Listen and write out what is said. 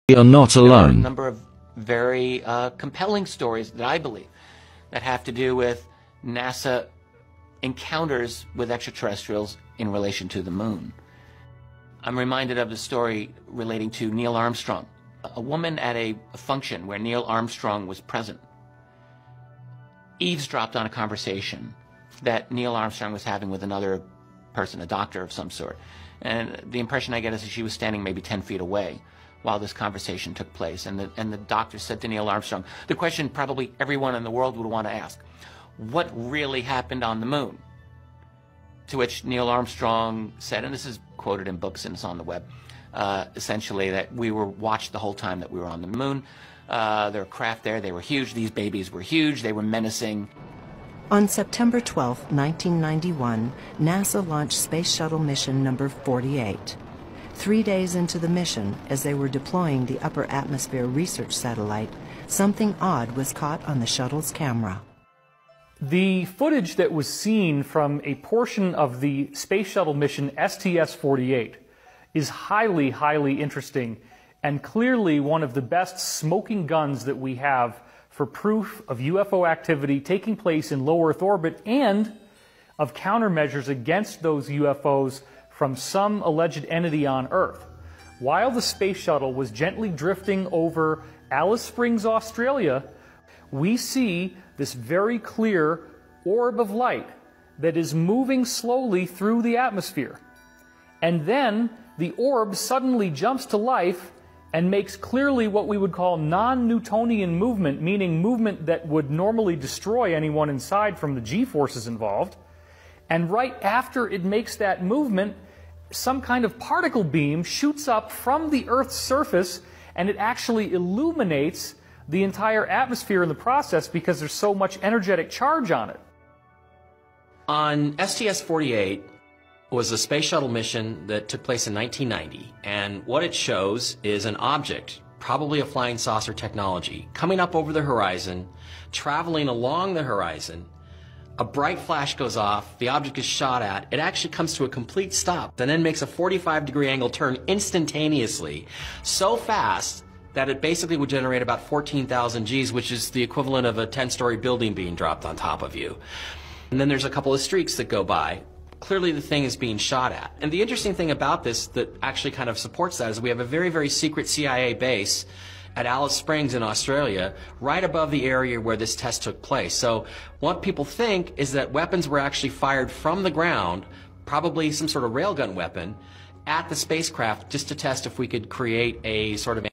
You're not There are a alone. number of very compelling stories that I believe that have to do with NASA encounters with extraterrestrials in relation to the moon. I'm reminded of the story relating to Neil Armstrong. A woman at a function where Neil Armstrong was present eavesdropped on a conversation that Neil Armstrong was having with another person, a doctor of some sort. And the impression I get is that she was standing maybe 10 feet away while this conversation took place. And the doctor said to Neil Armstrong, the question probably everyone in the world would want to ask, what really happened on the moon? To which Neil Armstrong said, and this is quoted in books and it's on the web, essentially that we were watched the whole time that we were on the moon. There were craft there, they were huge, these babies were huge, they were menacing. On September 12, 1991, NASA launched Space Shuttle Mission number 48. 3 days into the mission, as they were deploying the Upper Atmosphere Research Satellite, something odd was caught on the shuttle's camera. The footage that was seen from a portion of the Space Shuttle mission STS-48 is highly, highly interesting and clearly one of the best smoking guns that we have for proof of UFO activity taking place in low Earth orbit and of countermeasures against those UFOs from some alleged entity on Earth. While the space shuttle was gently drifting over Alice Springs, Australia, we see this very clear orb of light that is moving slowly through the atmosphere. And then the orb suddenly jumps to life and makes clearly what we would call non-Newtonian movement, meaning movement that would normally destroy anyone inside from the G-forces involved. And right after it makes that movement, some kind of particle beam shoots up from the Earth's surface and it actually illuminates the entire atmosphere in the process because there's so much energetic charge on it. On STS-48 was a space shuttle mission that took place in 1990, and what it shows is an object, probably a flying saucer technology, coming up over the horizon, traveling along the horizon. A bright flash goes off, the object is shot at, it actually comes to a complete stop, and then makes a 45-degree angle turn instantaneously, so fast that it basically would generate about 14,000 Gs, which is the equivalent of a 10-story building being dropped on top of you. And then there's a couple of streaks that go by. Clearly the thing is being shot at. And the interesting thing about this that actually kind of supports that is we have a very, very secret CIA base at Alice Springs in Australia, right above the area where this test took place. So what people think is that weapons were actually fired from the ground, probably some sort of railgun weapon, at the spacecraft just to test if we could create a sort of